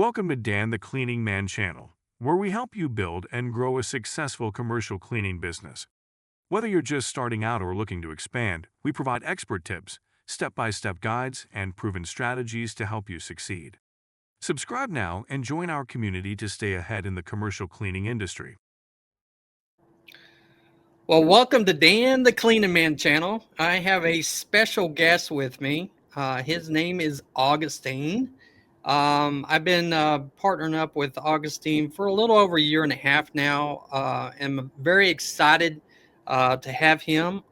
Welcome to Dan the Cleaning Man channel, where we help you build and grow a successful commercial cleaning business. Whether you're just starting out or looking to expand, we provide expert tips, step-by-step guides, and proven strategies to help you succeed. Subscribe now and join our community to stay ahead in the commercial cleaning industry. Well, welcome to Dan the Cleaning Man channel. I have a special guest with me. His name is Augustine. I've been partnering up with Augustine for a little over a year and a half now. I'm very excited to have him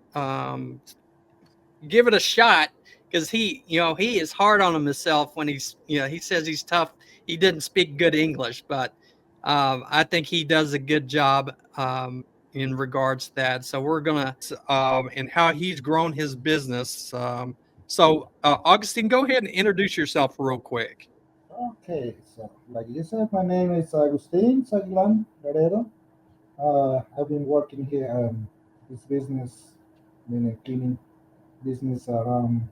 give it a shot because he is hard on himself when he says he's tough. He didn't speak good English, but I think he does a good job in regards to that. So we're gonna and how he's grown his business. Augustine, go ahead and introduce yourself real quick. Okay, so like you said, my name is Agustin Saglan Guerrero. I've been working here this business, a cleaning business around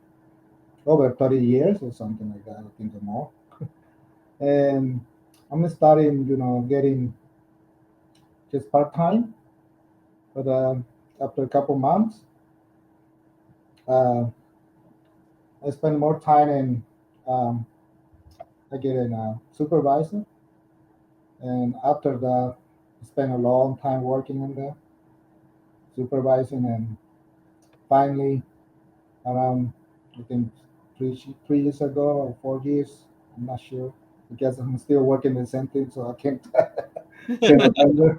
over 30 years or something like that, I think or more. And I'm starting, getting just part time, but after a couple months, uh, I spend more time in, um, I get a supervisor, and after that, I spend a long time working in there, supervising, and finally around I think 3 years ago or 4 years. I'm not sure because I'm still working the same thing, so I can't, can't remember.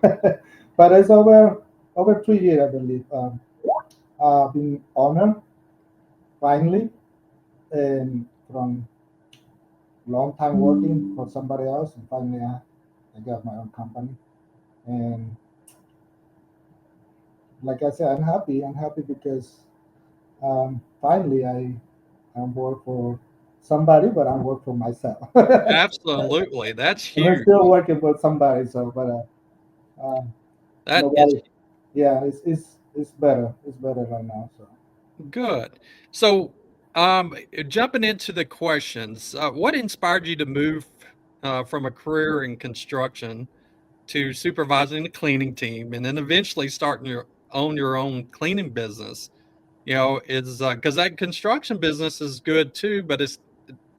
But it's over 3 years, I believe. I've been honored finally, and from long time working for somebody else, and finally I got my own company. And like I said, I'm happy. I'm happy because finally I'm work for somebody, but I'm work for myself. Absolutely, that's I'm huge. still working for somebody, so That is nobody. Yeah, it's better. It's better right now. So good. So, jumping into the questions, what inspired you to move from a career in construction to supervising the cleaning team, and then eventually starting your own cleaning business? Is because that construction business is good too, but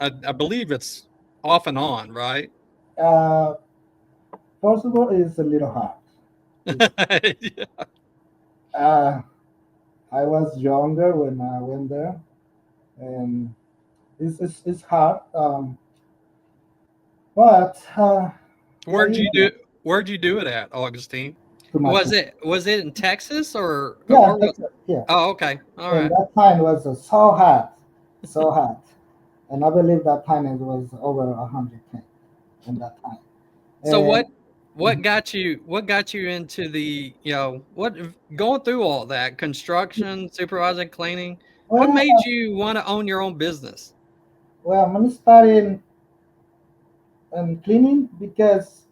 I believe it's off and on, right? uh, first of all, it's a little hard. It's, Yeah. uh, I was younger when I went there, and it's hard. But Where'd you you know, do Where'd you do it at, Augustine? too much. Was it in Texas or Yeah, where was? that's it. Yeah. Oh, okay, all And right. that time was so hot, so hot. And I believe that time it was over 110 in that time. So And what got you into the what going through all that construction, supervising, cleaning? What well, made you want to own your own business? I'm gonna start in cleaning because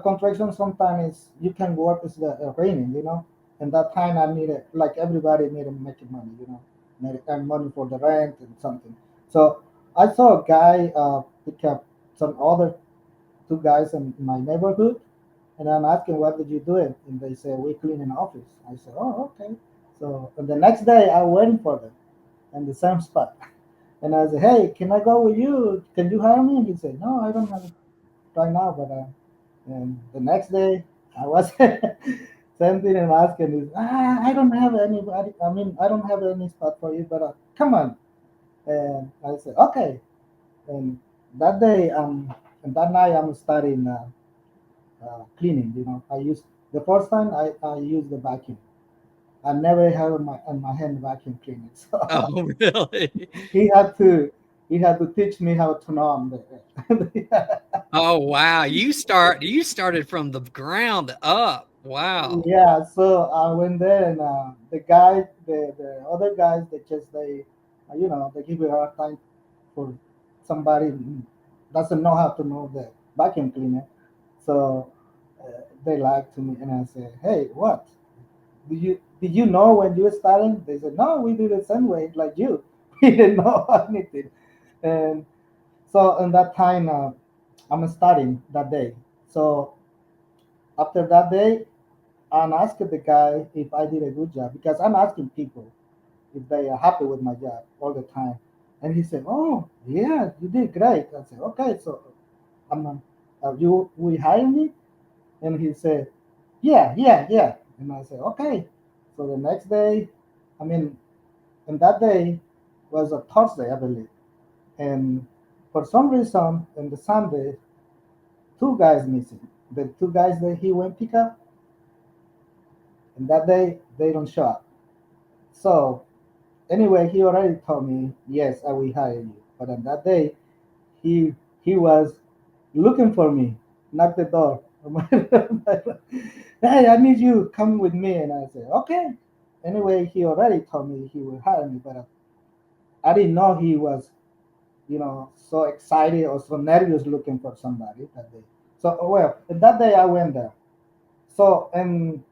construction sometimes you can work with the raining, And that time I needed, like everybody needed making money, needed earn money for the rent and something. So I saw a guy pick up some other two guys in my neighborhood. And I'm asking, what did you do it? And they say, we clean an office. I said, oh, okay. So and the next day I waiting for them in the same spot. And I said, hey, can I go with you? Can you hire me? And he said, no, I don't have it right now. But and the next day I was same thing and asking is, I don't have anybody. I mean, I don't have any spot for you, but come on. And I said, okay. And that day, and that night I'm starting cleaning. I used the first time I used the vacuum. I never had on my hand vacuum cleaning. So Oh, really? he had to he had to teach me how to turn on the Oh, wow. You started from the ground up. Wow. yeah. So I went there and the other guys, they give you a hard time for somebody who doesn't know how to know the vacuum cleaner. So they lied to me, and I said, "Hey, what? Did you know when you were starting?" They said, "No, we did the same way like you. We didn't know anything." And so in that time, I'm starting that day. So after that day, I'm asking the guy if I did a good job because I'm asking people if they are happy with my job all the time. And he said, "Oh, yeah, you did great." I said, "Okay, so you will hire me?" And he said, "Yeah, yeah, yeah." And I said, "Okay." So the next day, I mean, and that day was a Thursday, I believe. And for some reason, on the Sunday, two guys missing. The two guys that he went pick up, and that day they don't show up. So anyway, he already told me, yes, I will hire you. But on that day, he he was looking for me, knocked the door. Hey, I need you. Come with me. And I said, okay. Anyway, he already told me he would hire me, but I didn't know he was, so excited or so nervous looking for somebody that day. So, well, that day I went there. So, in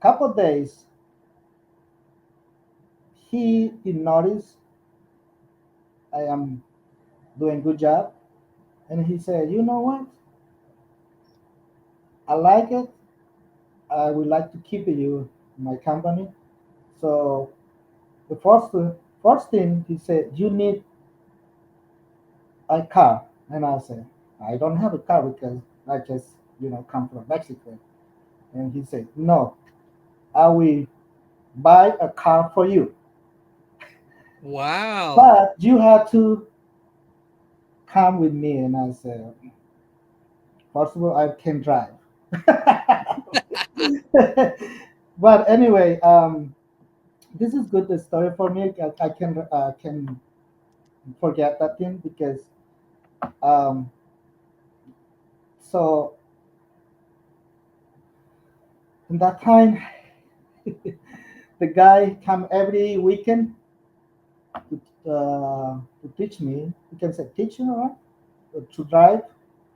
couple days, he did notice I am doing good job, and he said, "You know what? I like it. I would like to keep you in my company." So the first thing he said, "You need a car," and I said, "I don't have a car because I just come from Mexico." And he said, "No, I will buy a car for you, Wow. but you have to come with me." And I said, "First of all, I can drive." But anyway, this is good the story for me. I can forget that thing because um, so in that time the guy come every weekend to teach me. You can say teach, right? To drive,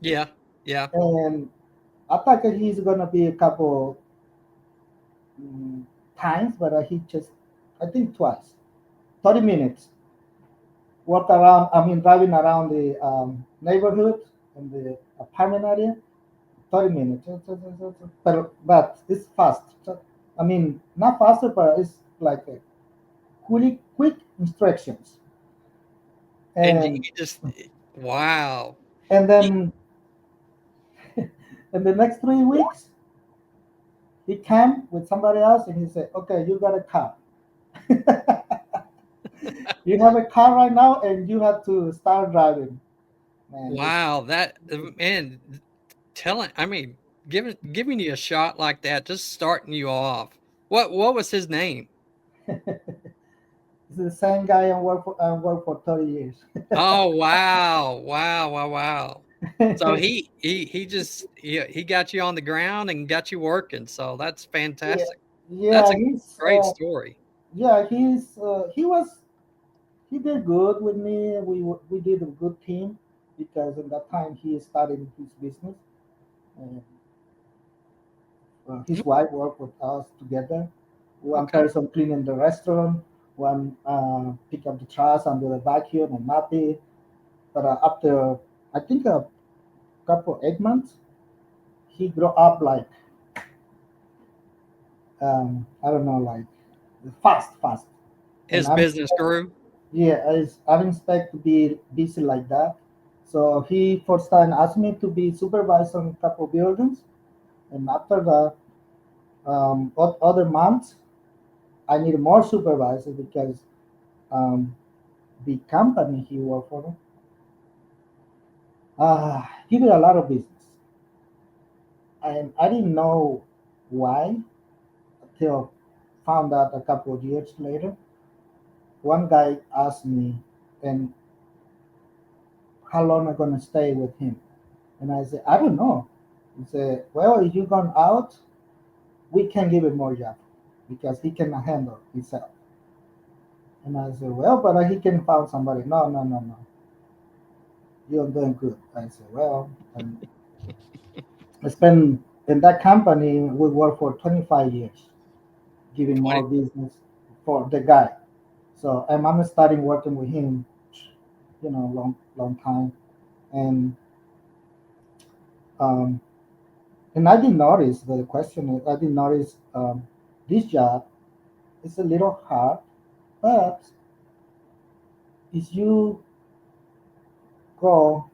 Yeah. Yeah. and I thought that he's gonna be a couple mm, times, but he just I think twice, 30 minutes walk around. I mean driving around the neighborhood in the apartment area. 30 minutes. But it's fast. So, I mean, not faster, but it's like a quick instructions. And you And just wow. and You, then in the next 3 weeks, he came with somebody else and he said, "Okay, you got a car. You have a car right now, and you have to start driving." Man, wow, that man telling I mean, giving you a shot like that, just starting you off. What was his name? it's the same guy I work for 30 years. Oh, wow. Wow, wow, wow. So he just he got you on the ground and got you working, so that's Yeah, fantastic. That's yeah, a great story. he was he did good with me. We did a good team because at that time he started his business. And, his wife worked with us together. One Okay. person cleaning the restaurant, one pick up the trash under the vacuum and mop it. But after I think a couple 8 months, he grew up like I don't know, like fast. And His business grew? yeah, I didn't expect to be busy like that. So he first time asked me to be supervisor on a couple buildings, and after the other months, I need more supervisors because um, the company he worked for he did a lot of business, and I didn't know why until found out a couple of years later. One guy asked me, "And how long am I gonna stay with him?" And I said, "I don't know." He said, "Well, if you gone out, we can give him more job because he cannot handle himself." And I said, "Well, but he can find somebody." "No, no, no, no. You're doing good." I said, "Well, I spent in that company. We worked for 25 years, giving 20 more business for the guy. So I'm starting working with him, long time, and Um, and I did notice the question. I did notice this job is a little hard, but if you go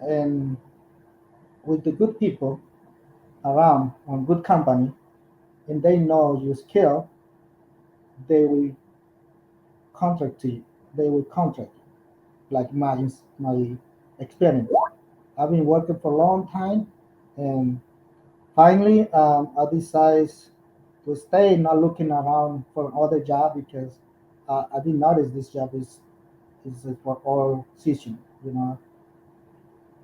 and with the good people around on good company, and they know your skill, they will contract to you. They will contract you, like my experience. I've been working for a long time, and finally, I decided to stay, not looking around for other job because I did notice this job is for all season. You know,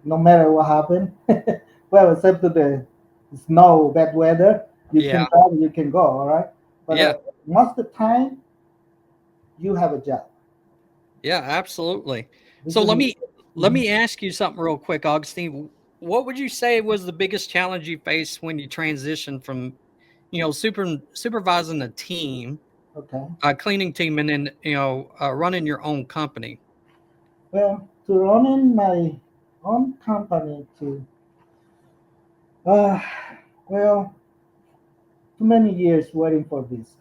no matter what happened, well, except to the snow, bad weather, you Yeah. can travel, you can go, all right. But Yeah. most of the time, you have a job. Yeah, absolutely. This So is let mhm. me ask you something real quick, Augustine. What would you say was the biggest challenge you faced when you transitioned from, supervising a team, Okay. a cleaning team, and then running your own company? Well, to running my own company to uh, well, too many years waiting for this.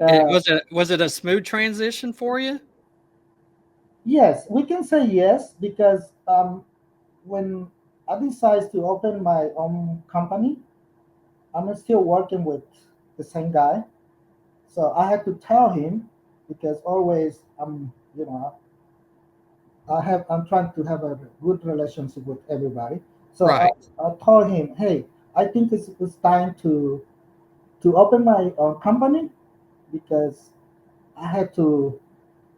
It uh, was it a smooth transition for you? yes, we can say yes because when I decide to open my own company, I'm still working with the same guy. So I had to tell him because always I'm trying to have a good relationship with everybody. So Right. I told him, hey, I think it's time to open my own company because I had to,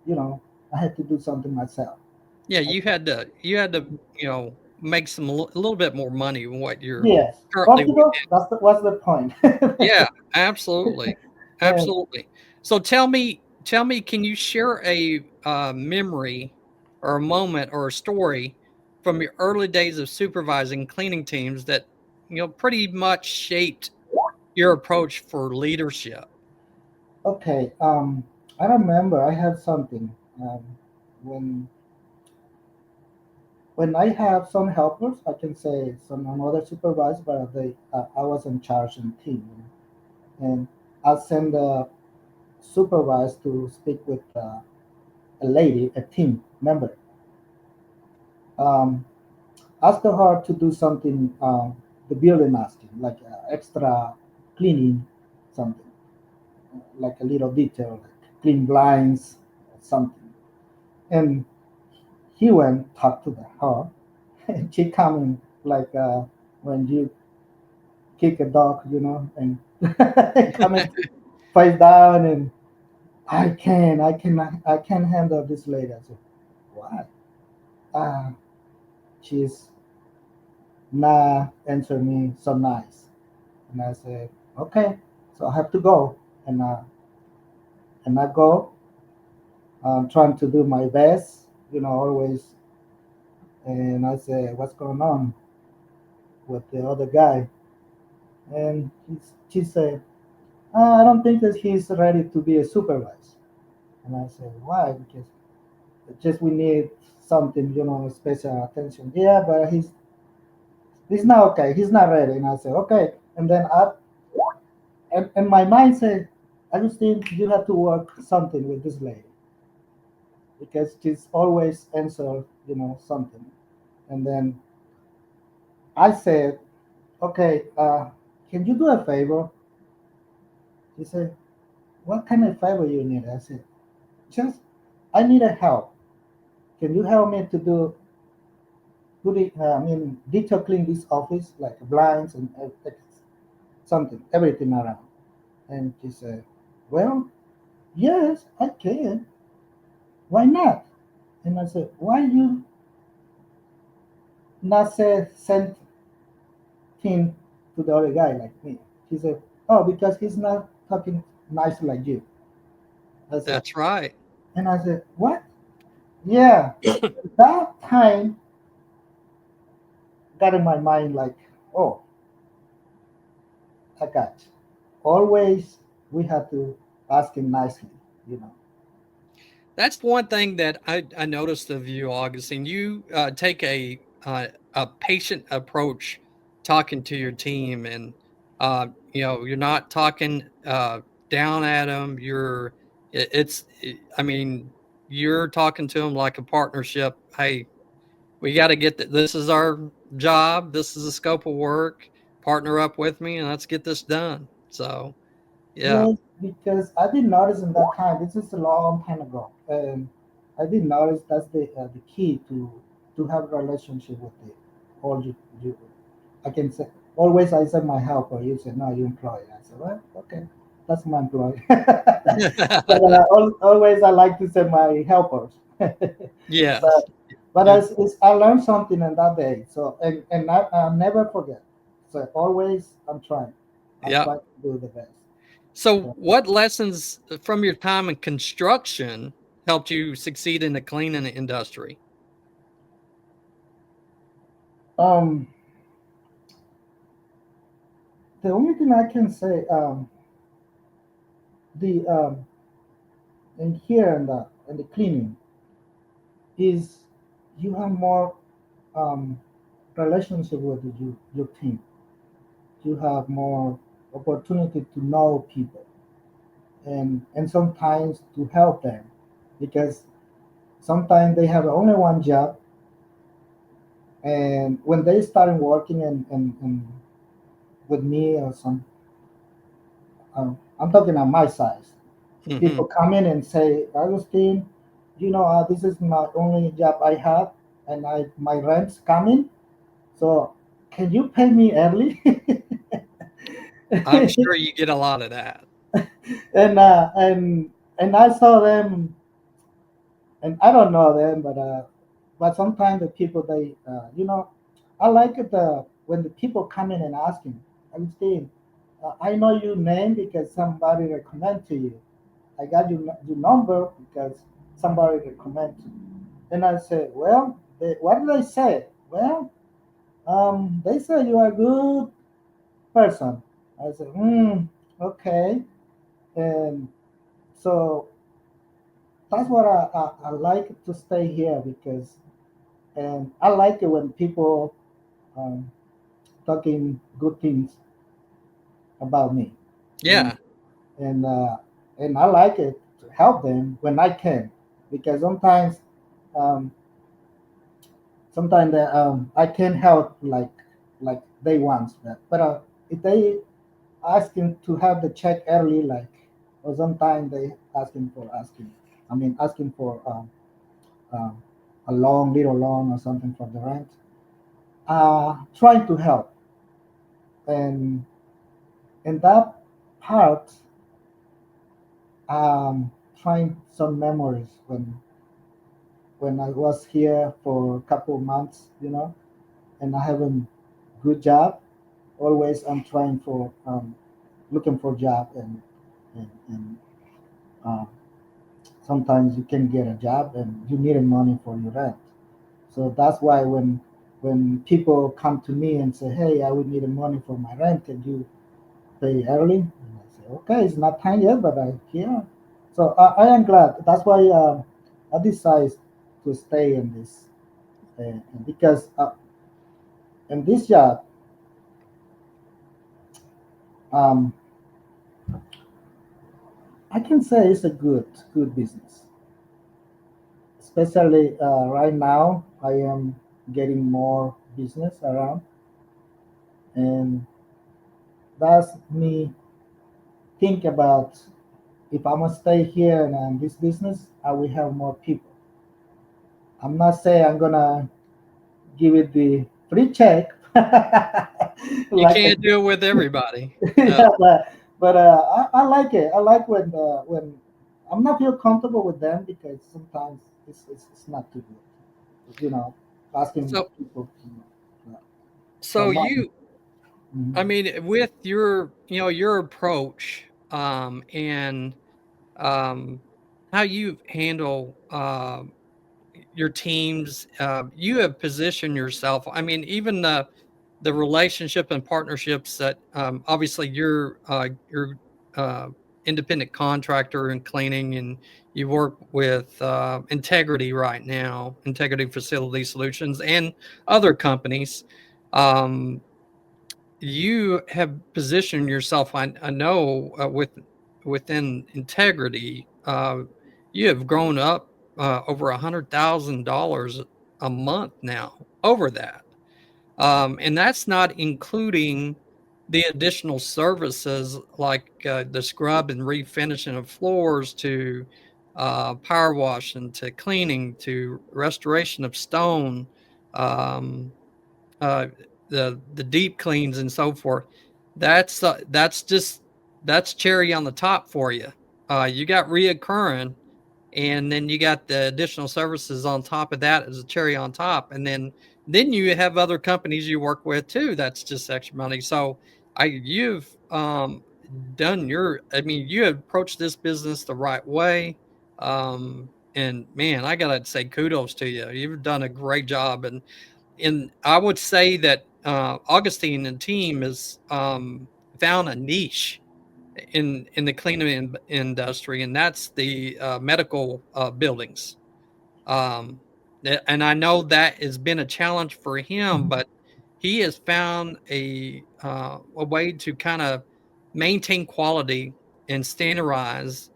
you know, I had to do something myself. Yeah, you had to, make a little bit more money than what you're Yes, currently profitable. making. What's the point? Yeah, absolutely. And Absolutely. So tell me, can you share a memory or a moment or a story from your early days of supervising cleaning teams that, pretty much shaped your approach for leadership? okay, I remember I had something when I have some helpers. I can say some another supervisor, but I was in charge in team, and I send a supervisor to speak with a lady, a team member. Um, ask her to do something. The building asking like extra cleaning, something like a little detail, like clean blinds, something. And he went talk to her, and she coming like when you kick a dog, and coming face down, and I can't handle this lady. I said, why? Ah, she's not answer me so nice, and I said, okay, so I have to go, and I go, trying to do my best, always, and I said, what's going on with the other guy? And she said, I don't think that he's ready to be a supervisor. And I said, why? Because just we need something, special attention. Yeah, but he's not okay. He's not ready. And I said, okay. And then and my mind said, I just think you have to work something with this lady because she's always answer, something. And then I said, okay, can you do a favor? She said, what kind of favor you need? I said, just I need a help. Can you help me to detail clean this office, like blinds and something, everything around? And she said, well, yes, I can. Why not? And I said, why you not send him to the other guy like me? She said, oh, because he's not talking nice like you. I said, That's right. and I said, what? Yeah. That time got in my mind like, oh, I got you. Always we have to ask him nicely, you know. That's one thing that I noticed of you, Augustine. You take a patient approach talking to your team, and you're not talking down at them. I mean, you're talking to them like a partnership. Hey, we got to this is our job. This is the scope of work. Partner up with me, and let's get this done. So, yeah, Yes, because I did notice in that time. This is a long time ago, and I did notice that's the key to have a relationship with the all you. I can say always. I said my helper. You said no, you employee. I said well, okay, that's my employee. But always I like to say my helpers. yes, But you, I learned something in that day. So and I'll never forget. So always I'm trying. I'm yeah. trying to do the best. So, So, what lessons from your time in construction helped you succeed in the cleaning industry? um, the only thing I can say, the in here and the cleaning is you have more um, relationship with your team. You have more opportunity to know people and sometimes to help them because sometimes they have only one job and when they start working and with me or some I'm talking on my side. Hmm. People come in and say, Augustine, this is my only job I have, and my rent's coming. So can you pay me early? I'm sure you get a lot of that. and and I saw them, and I don't know them, but sometimes the people I like it when the people come in and asking, Augustine, I know your name because somebody recommend to you. I got your number because somebody recommended. And I said, well, what did they say? Well, they say you are a good person. I said, okay. And so that's what I like to stay here because, and I like it when people um, talking good things about me. And Yeah, and uh, and I like it to help them when I can because um, sometimes I can help like they want that. But if they asking to have the check early, like or sometimes they asking for um, a little loan or something for the rent. Trying to help and in that part, trying some memories when I was here for a couple of months, and I have a good job. Always I'm trying for looking for a job and um, sometimes you can get a job and you need money for your rent. So that's why when people come to me and say, "Hey, I would need money for my rent. Can you pay early?" And I say, "Okay, it's not time yet, but yeah." So I am glad. That's why I decided to stay in this because in this job, um, I can say it's a good business. Especially right now, I am getting more business around, and that's me think about if I'm gonna stay here and this business, I will have more people. I'm not saying I'm gonna give it the free check, you like can't do it with everybody. No. yeah, but I like it. I like when I'm not feel comfortable with them because sometimes it's not too good. Asking So, people for so money. you, Mhm. I mean, with your approach, and um, how you handle your teams, you have positioned yourself. I mean, even the relationship and partnerships that obviously you're independent contractor in cleaning, and you work with Integrity right now, Integrity Facility Solutions, and other companies. Um, you have positioned yourself, I know, within Integrity. You have grown up over $100,000 a month now, over that. And that's not including the additional services like the scrub and refinishing of floors, to power washing, to cleaning, to restoration of stone, um, uh, the deep cleans and so forth. That's cherry on the top for you. You got reoccurring, and then you got the additional services on top of that as a cherry on top, and then you have other companies you work with too. That's just extra money. So you've done your. I mean, you have approached this business the right way. And man, I gotta say kudos to you. You've done a great job, and I would say that Augustine and team has found a niche in the cleaning industry, and that's the medical buildings. Um, and I know that has been a challenge for him, Mhm. but he has found a way to kind of maintain quality and standardize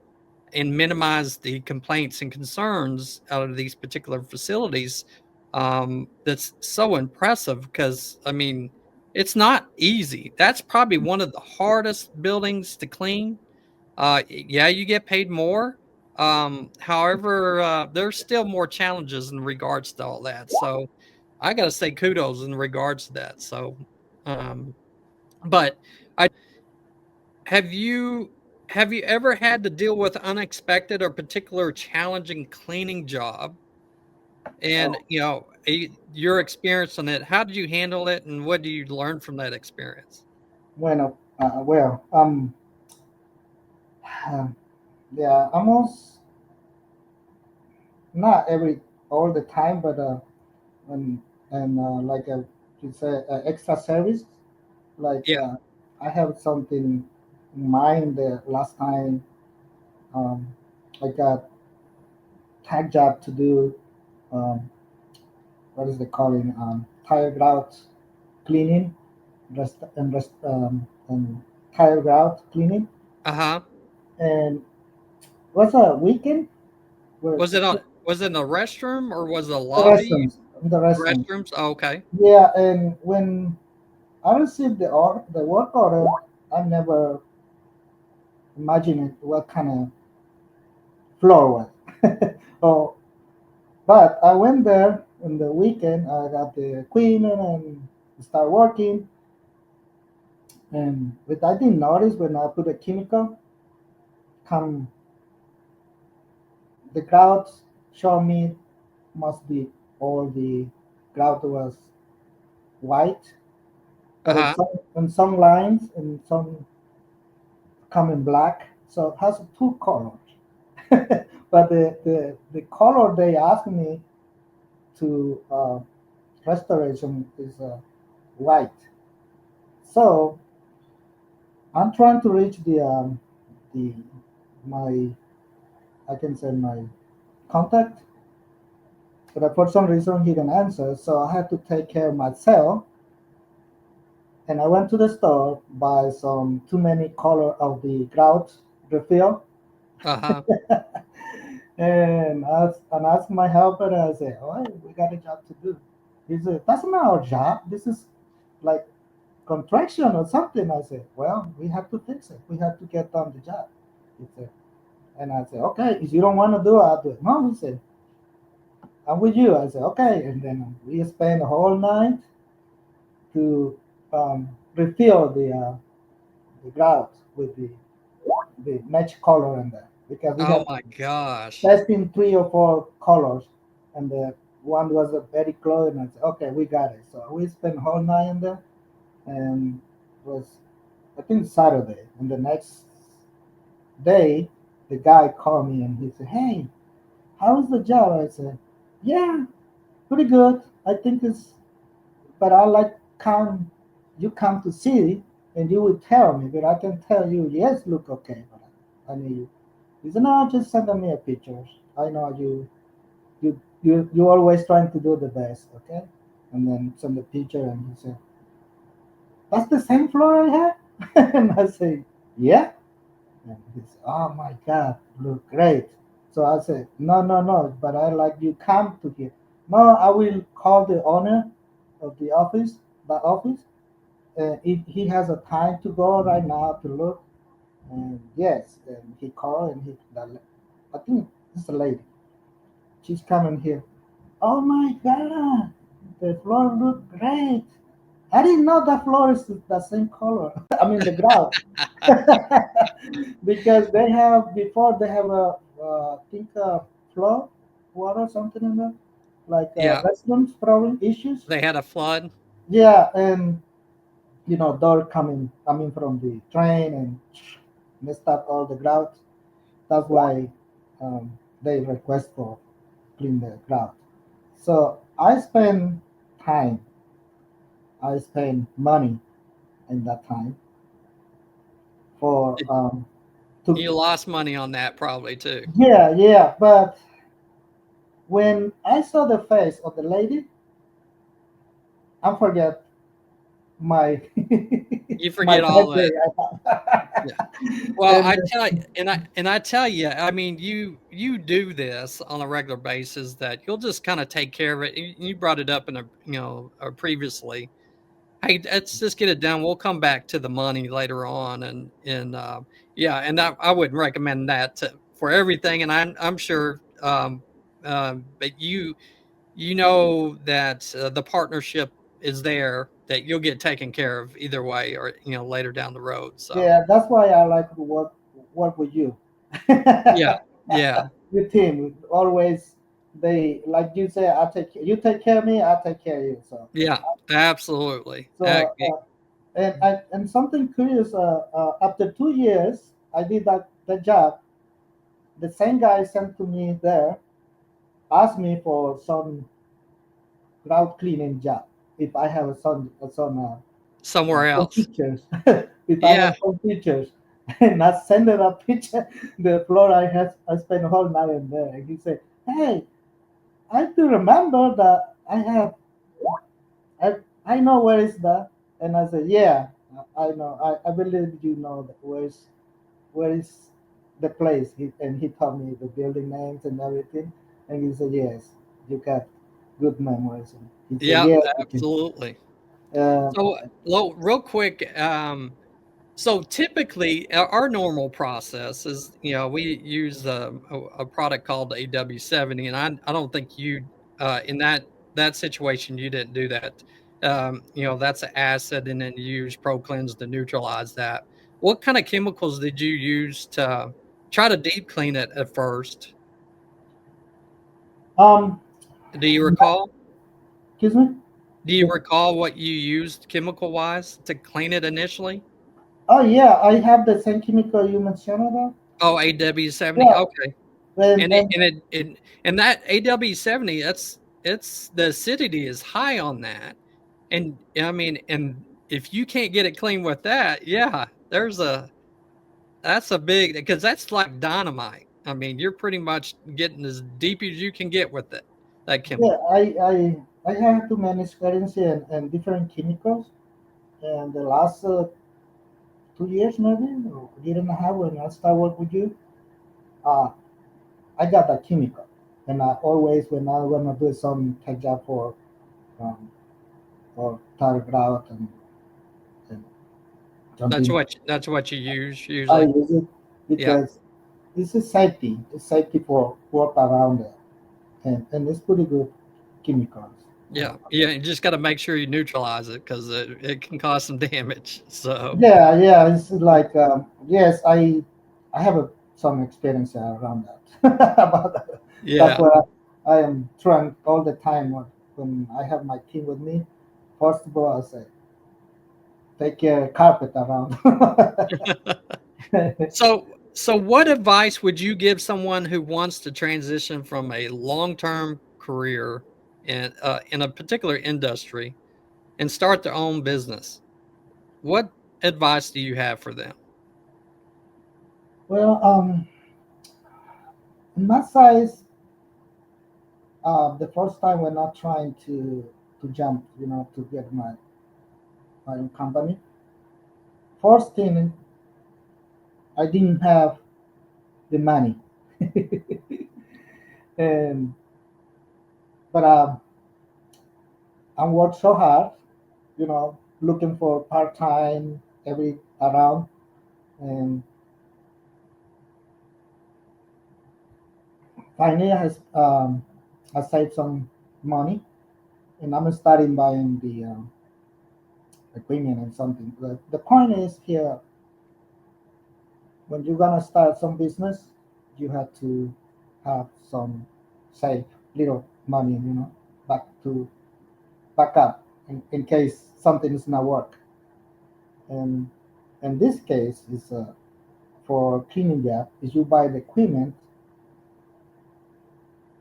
and minimize the complaints and concerns out of these particular facilities. That's so impressive because, I mean, it's not easy. That's probably one of the hardest buildings to clean. Yeah, you get paid more. However, there's still more challenges in regards to all that. So I got to say kudos in regards to that. So, um, but I have you have you ever had to deal with unexpected or particular challenging cleaning job? And Oh, your experience on it, how did you handle it, and what do you learn from that experience? well, yeah, almost not every all the time, but when and like you say extra service, like Yeah. I have something in mind. The last time um, I got tag job to do, um, what is it calling, tire grout cleaning, and tire grout cleaning, Uh-huh. and was a weekend where Was it in the restroom, or was it a the lobby? restrooms, the restrooms. Restrooms? Oh, okay. Yeah, and when I received the work order, I never imagined what kind of floor was. Oh, but I went there on the weekend. I got the equipment and start working. And but I didn't notice when I put a chemical, come the grout show me must be all the grout was white, but Uh-huh. in some lines and some come in black. So it has two colors. But the color they asked me to restoration is white. So I'm trying to reach the my I can say my contact, but for some reason he didn't answer. So I had to take care of myself, and I went to the store buy some too many color of the grout refill, Uh-huh. and asked my helper. I said, "Oh, we got a job to do." He said, "That's not our job. This is like contraction or something." I said, "Well, we have to fix it. We have to get done the job." He said, and I said, "Okay, if you don't want to do it, I'll do it." No, he said, "I'm with you." I said, "Okay," and then we spent the whole night to refill the grout with the match color in there because we Oh have my gosh. testing three or four colors, and the one was very close. And I said, "Okay, we got it." So we spent the whole night in there, and it was I think Saturday. And the next day, the guy called me and he said, "Hey, how was the job?" I said, "Yeah, pretty good. I think it's, but I like come, you come to see and you will tell me, but I can tell you, yes, look okay, but I need you. He said, no, just send me a picture. I know you always trying to do the best, okay? And then send the picture, and he said, that's the same floor I have? And I say, yeah. And he said, oh my God, look great. So I said, no, no, no, but I like you come to here. No, I will call the owner of the office. If he has a time to go right now to look, and yes, and he called and I think it's a lady. She's coming here. Oh my God, the floor look great. I didn't know the floor is the same color. I mean the ground. Because they have before they have a I think flood water something in there like Yeah, restrooms problem issues. they had a flood. Yeah, and door coming from the train and messed up all the ground. That's why they request for clean the ground. So time, I spend money in that time for to You lost money on that probably too. yeah, yeah. But when I saw the face of the lady, I forget my You my forget bad all day that. Yeah. I had. Well, And I tell you, and I tell you, I mean, you do this on a regular basis that you'll just kind of take care of it. You brought it up in previously. Hey, let's just get it done. We'll come back to the money later on, and yeah, and I wouldn't recommend that for everything. And I'm sure, but you know that the partnership is there that you'll get taken care of either way, or later down the road. So yeah, that's why I like to work with you. yeah, yeah, Your team always they like you say you take care of me, I take care of you. So yeah, absolutely. so and something curious. After 2 years, I did that job. The same guy sent to me there asked me for some ground cleaning job. If I have Somewhere some else. pictures, if I Yeah, have some pictures, and I send him a picture, the floor I spent a whole night in there. And he said, "Hey, I do remember that I know where is that." And I said, "Yeah, I know. I believe you know that where is the place." And he told me the building names and everything. And he said, "Yes, you got good memories." And he said, yeah, "Yes, you can." absolutely. Uh, So, real quick, so typically, our normal process is, we use a product called AW70, and I don't think you, in that situation, you didn't do that. That's an acid, and then you use ProCleanse to neutralize that. What kind of chemicals did you use to try to deep clean it at first? um, Do you recall? excuse me. Do you recall what you used chemical wise to clean it initially? Oh yeah, I have the same chemical you mentioned about. Oh, AW70. Yeah, Okay. and And it and and it and that AW70, it's the acidity is high on that. And I mean, and if you can't get it clean with that, yeah, that's a big, because that's like dynamite. I mean, you're pretty much getting as deep as you can get with it, that yeah, chemical. I have too many experience and different chemicals. And the last 2 years maybe or year and a half when I start work with you, uh, I got that chemical. And I always when I wanna do some tech job um, for tire grout and something, That's what you use I usually. use it Yeah. because this is safety. It's safety for work around it, and it's pretty good chemicals. Yeah. Yeah. You just got to make sure you neutralize it, because it can cause some damage. So, Yeah, yeah. It's like yes, I have some experience around that. About that. That's yeah. why I am trying all the time when I have my team with me. First of all, I say take care carpet around. So what advice would you give someone who wants to transition from a long-term career in a particular industry and start their own business? What advice do you have for them? Well, in my size, the first time we're not trying to jump, to get my own company. First thing, I didn't have the money, and but I worked so hard, looking for part time every around, and finally I saved some money, and I'm starting buying the equipment and something. The point is here, when you're gonna start some business, you have to have some save little money, back to back up in case something is not work. And in this case, is for cleaning job. If you buy the equipment,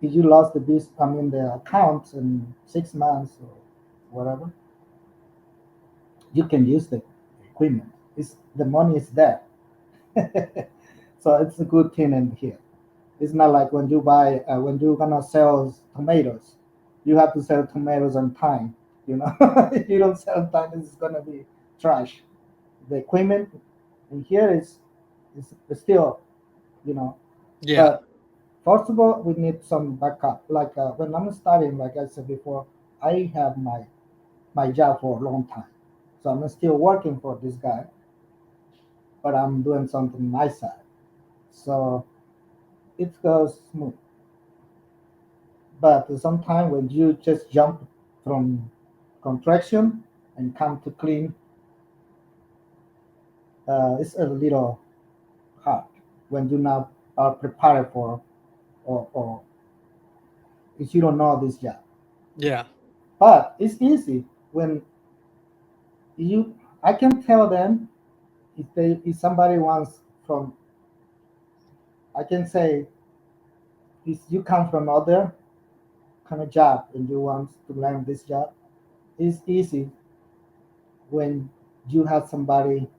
if you lost the account in 6 months or whatever, you can use the equipment. The money is there, so it's a good thing in here. It's not like when you're gonna sell tomatoes, you have to sell tomatoes on time. If you don't sell on time, it's gonna be trash. The equipment in here is still, you know. Yeah. But first of all, we need some backup. Like when I'm starting, like I said before, I have my job for a long time, so I'm still working for this guy, but I'm doing something on my side, so it goes smooth. But sometimes when you just jump from contraction and come to clean, it's a little hard when you now are prepared for, or if you don't know this job. Yeah. But it's easy when you. I can tell them if somebody wants from. I can say if you come from other kind of job and you want to learn this job, it's easy when you have somebody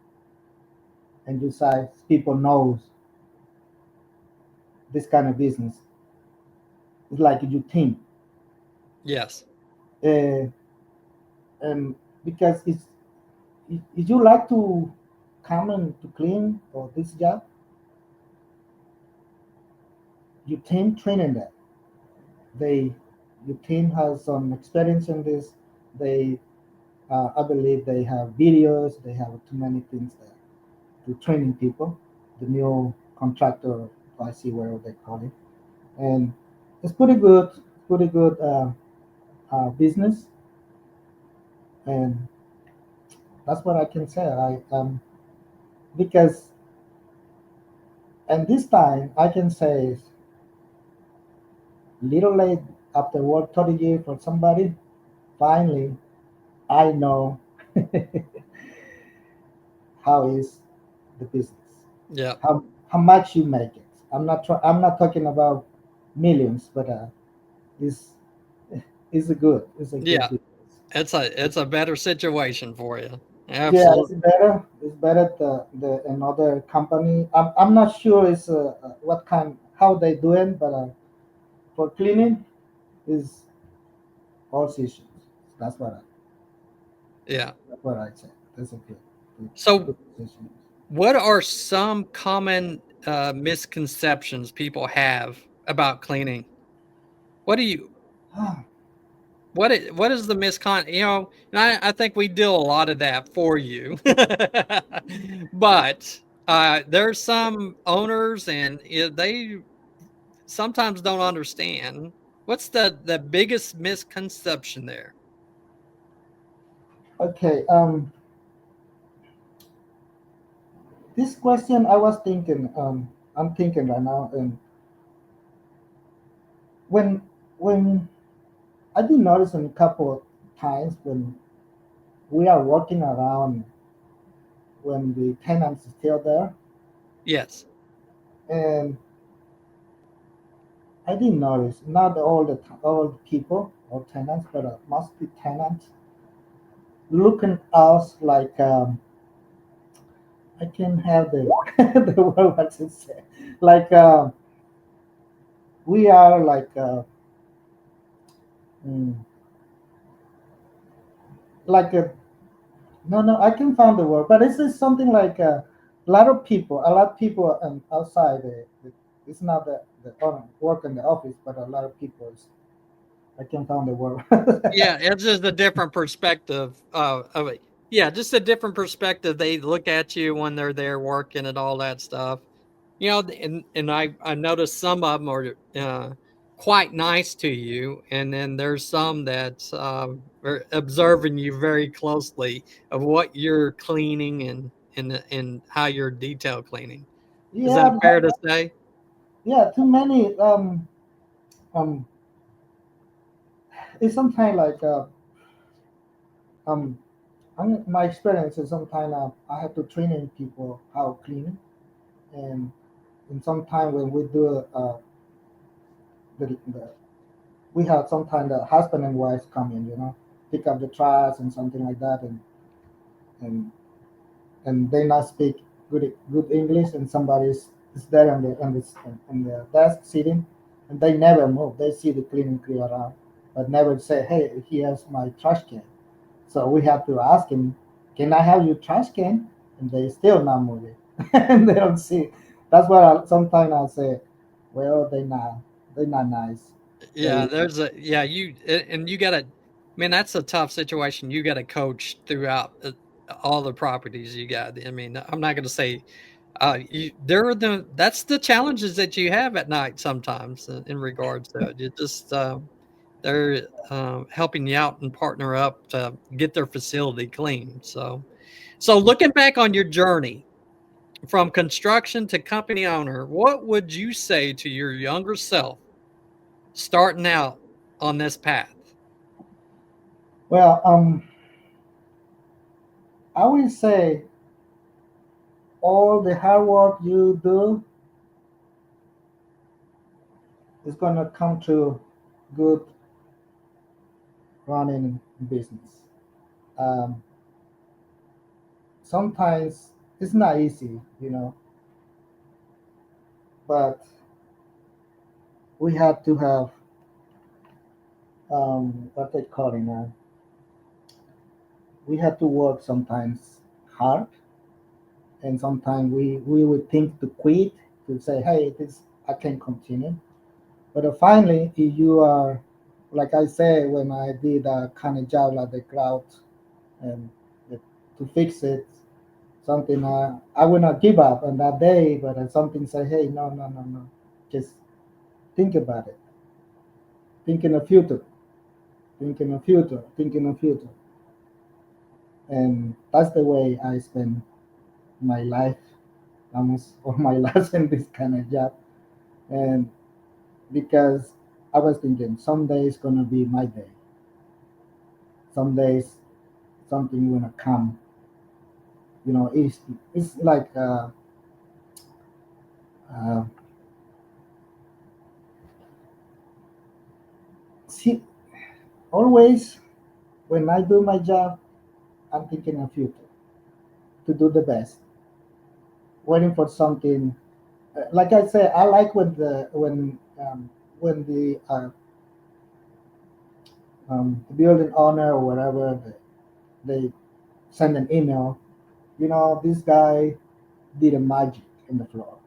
and you say people knows this kind of business. It's like you team, Yes. uh, and because if you like to come and to clean or this job, your team training that they your team has some experience in this. They I believe they have videos. They have too many things there to training people. The new contractor, I see where they call it, and it's pretty good business, and that's what I can say. I because and this time I can say little late after work 30 years for somebody. Finally, I know how is the business, Yeah. how much you make it. I'm not talking about millions, but it's it's a good Yeah. business. It's a better situation for you. Yeah, it's Absolutely. better. It's better the another company. I'm not sure it's what kind how they doing, but for cleaning is all seasons. That's what I Yeah. that's what I say. That's a good, So, good position. what are some common misconceptions people have about cleaning? What do you what is the and I think we do a lot of that for you. But there's some owners and they sometimes don't understand. What's the biggest misconception there? Okay. This question I was thinking. I'm thinking right now, and when when I did notice in a couple of times when we are walking around when the tenants is still there, Yes. and I didn't notice not all the people or tenants, but must be tenants looking us like I can have the the word what to say. Like we are like mm, like a no, I can find the word, but this is something like a lot of people outside it's not the work in the office, but a lot of people I can find the word. Yeah, it's just a different perspective of it. Yeah, just a different perspective. They look at you when they're there working and all that stuff. You know, and I noticed some of them are quite nice to you, and then there's some that are observing you very closely of what you're cleaning and how you're detail cleaning. Is Yeah, that fair to say? yeah, too many um it's sometimes like um my experience is sometimes I have to training people how cleaning and sometimes when we do the we have sometimes the husband and wife come in, pick up the trash and something like that, and they not speak good English, and somebody is there on the desk sitting, and they never move. They see the cleaning crew around, but never say, "Hey, here's my trash can." So we have to ask him, "Can I have your trash can?" And they still not moving, and they don't see. That's why sometimes I say, "Well, they not nice." Yeah, They there's a yeah, and you gotta man, that's a tough situation. You gotta coach throughout all the properties you got. I mean, I'm not gonna say there are that's the challenges that you have at night sometimes in regards to it. You just they're helping you out and partner up to get their facility clean. So looking back on your journey from construction to company owner, what would you say to your younger self starting out on this path? well, I will say all the hard work you do is gonna come to good running business. Um, Sometimes it's not easy, but we have to have what they call it now. We have to work sometimes hard, and sometimes we would think to quit to say, "Hey, this I can't continue." But finally, if you are, like I said, when I did a kind of job like the cloud and the, to fix it, something I will not give up on that day, but something say, "Hey, no, no, no, no, just think about it, think in the future, think in the future, think in the future." And that's the way I spend my life, almost all my life in this kind of job. And because I was thinking someday it's gonna be my day. Some days something gonna come. It's like uh, see, always when I do my job, I'm thinking of future to do the best, waiting for something. Like I say, I like when the building owner or whatever they send an email. This guy did a magic in the floor.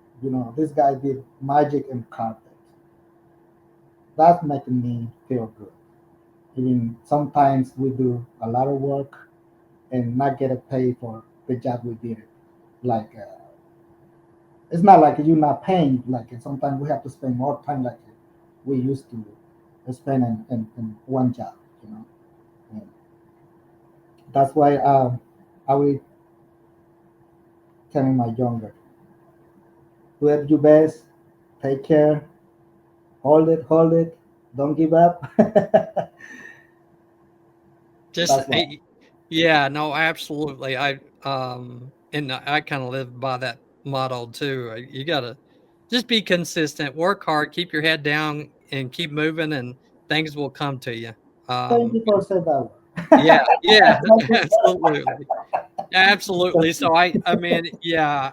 This guy did magic in carpet. That's making me feel good. Even sometimes we do a lot of work and not get a pay for the job we did. Like it's not like you're not paying. Like sometimes we have to spend more time like we used to spend in one job. You know, and that's why I will tell my younger, do it your best, take care, hold it, don't give up. Just That's why. yeah, no, absolutely. And I kind of live by that motto too. You gotta just be consistent, work hard, keep your head down, and keep moving, and things will come to you. Thank Um, you for saying that. yeah, yeah, Thank you. absolutely. Absolutely. So I mean, yeah,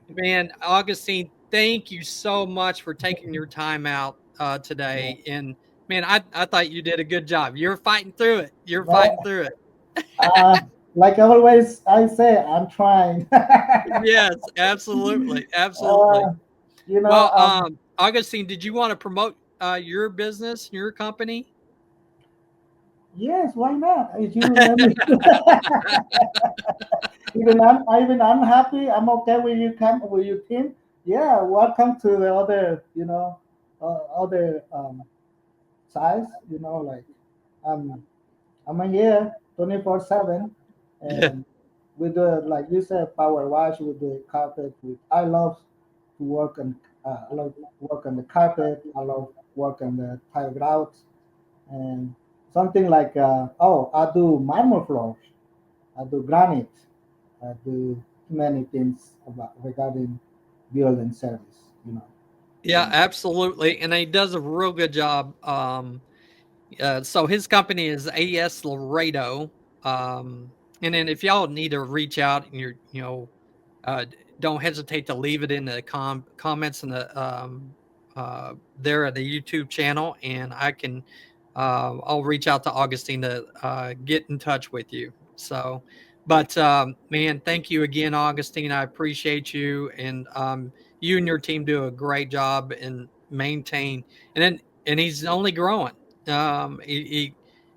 man, Augustine, thank you so much for taking your time out today. And man, I thought you did a good job. You're fighting through it. You're fighting But, through it. like always, I say I'm trying. Yes, absolutely, absolutely. uh, you know, Well, Augustine, did you want to promote your business, your company? yes, why not? If you let me, even I'm happy. I'm okay with you come with your team. Yeah, welcome to the other, other size. Like um, I'm here 24/7, Yeah, and we do, like you said, power wash. We do carpet. I love to work on. I love work on the carpet. I love work on the tile grouts, and something like I do marble floors. I do granite. I do many things about regarding building service. yeah, absolutely. And he does a real good job. So his company is AS Laredo. Um, and then if y'all need to reach out and don't hesitate to leave it in the comments in the there at the YouTube channel, and I'll reach out to Augustine to get in touch with you. So, but man, thank you again, Augustine. I appreciate you, and you and your team do a great job and maintain, and he's only growing.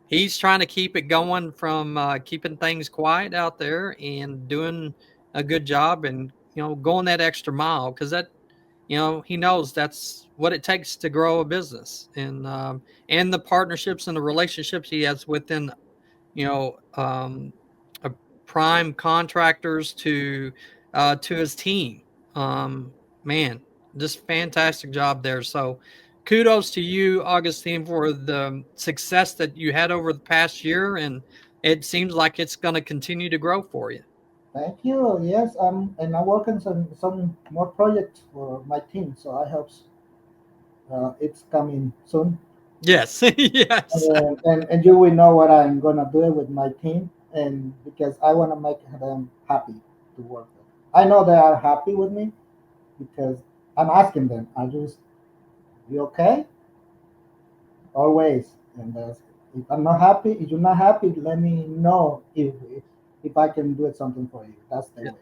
He's trying to keep it going from keeping things quiet out there and doing a good job, and going that extra mile, because he knows that's what it takes to grow a business, and the partnerships and the relationships he has within you know um, uh, prime contractors to his team. um, Man, just fantastic job there. So kudos to you, Augustine, for the success that you had over the past year, and it seems like it's going to continue to grow for you. Thank you. Yes, and I'm working some more projects for my team, so I hope it's coming soon. Yes. Yes. And you will know what I'm gonna do with my team, and because I want to make them happy to work with. I know they are happy with me because I'm asking them, "Are you okay?" Always, and if I'm not happy, if you're not happy, let me know if I can do it something for you. That's the Yeah. way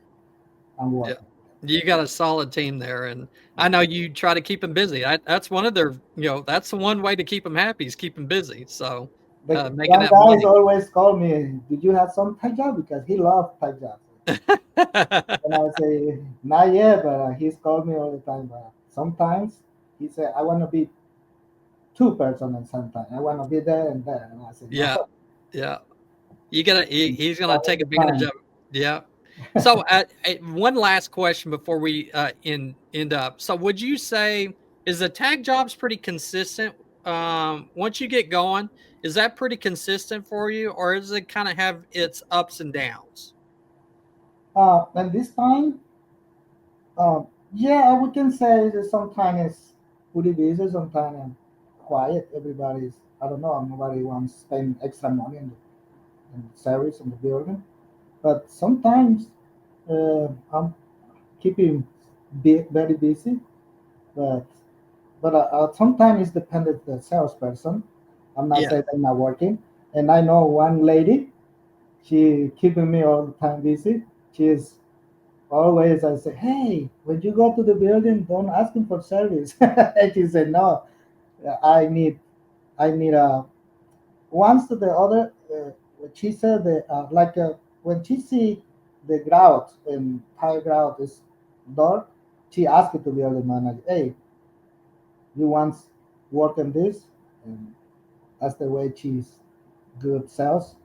I'm Yeah. working. You got a solid team there, and I know you try to keep them busy. That's one of their, that's the one way to keep them happy is keep them busy. So, making One that guy money. always call me, "Did you have some tech job?" Because he loves tech jobs. And I say, "Not yet," but he's called me all the time. Sometimes he said, "I want to be two-person at some time. I want to be there and there." And I said, "No, Yeah. Yeah. He's gonna all take the advantage of time." it. Yeah. So, one last question before we end up. So, would you say is the tag jobs pretty consistent? Once you get going, is that pretty consistent for you, or does it kind of have its ups and downs? And this time, yeah, we can say that sometimes it's pretty busy, sometimes quiet. Everybody's, I don't know, nobody wants to spend extra money in the service in the building. But sometimes I'm keeping very busy. But sometimes it's dependent the salesperson. I'm not Yeah. saying I'm not working. And I know one lady, she keeping me all the time busy. She's always, I say, "Hey, when you go to the building, don't ask him for service." And she said, "No, I need once to the other." She said that when she see the grout and tile grout is dark, she asked the building manager, "Hey, you want work on this?" And that's the way she's good sales.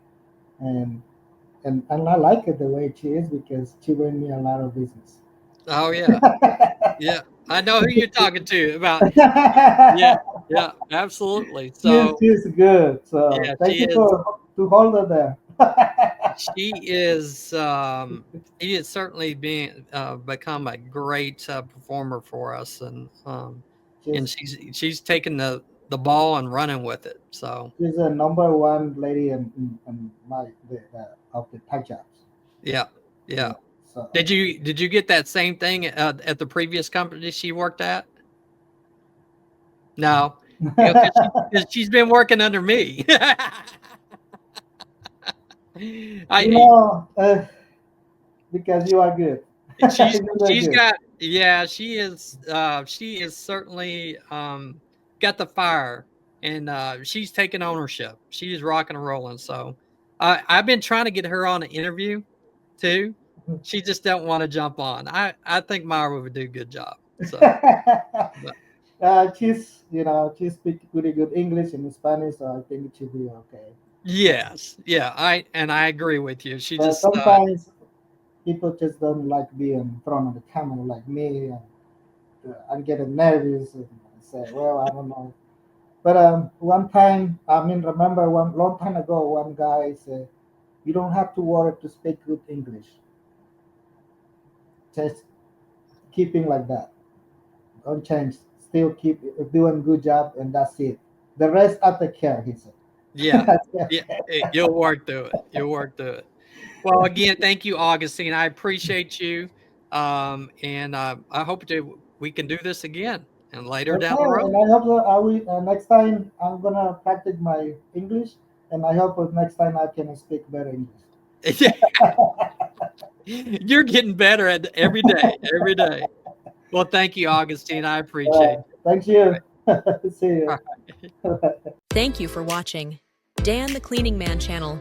And and I like it the way she is because she bring me a lot of business. Oh yeah. Yeah. I know who you're talking to about. Yeah. Yeah. Absolutely. So She's good. So yeah, thank you for to hold her there. she is he is certainly being become a great performer for us, and she's she's taking the ball and running with it. So she's a number one lady in my of the tech jobs. Yeah. Yeah. So Did you get that same thing at the previous company she worked at? No. You know, 'cause she's been working under me. you I know, because you are good. she's You are she's good. got yeah, she is certainly got the fire, and she's taking ownership. She's rocking and rolling. So I've been trying to get her on an interview too. She just don't want to jump on. I think Myra would do a good job. So but She speaks pretty good English and Spanish, so I think it should be okay. yes, yeah, I agree with you. She But just sometimes people just don't like being in front of the camera like me, and I'm getting nervous and say, well, I don't know. But one time, I mean, remember one long time ago, one guy said, "You don't have to worry to speak good English. Just keeping like that. Don't change. Still keep doing good job, and that's it. The rest I take care." He said. yeah, I said, yeah, okay. you'll work through it. You'll work through it. Well, again, thank you, Augustine. I appreciate you. And I hope we can do this again and later down the Okay, road. and I hope that I will, next time I'm gonna practice my English, and I hope that next time I can speak better English. You're getting better at every day, every day. Well, thank you, Augustine. I appreciate Thank you. you. See you. All right. Thank you for watching Dan the Cleaning Man channel.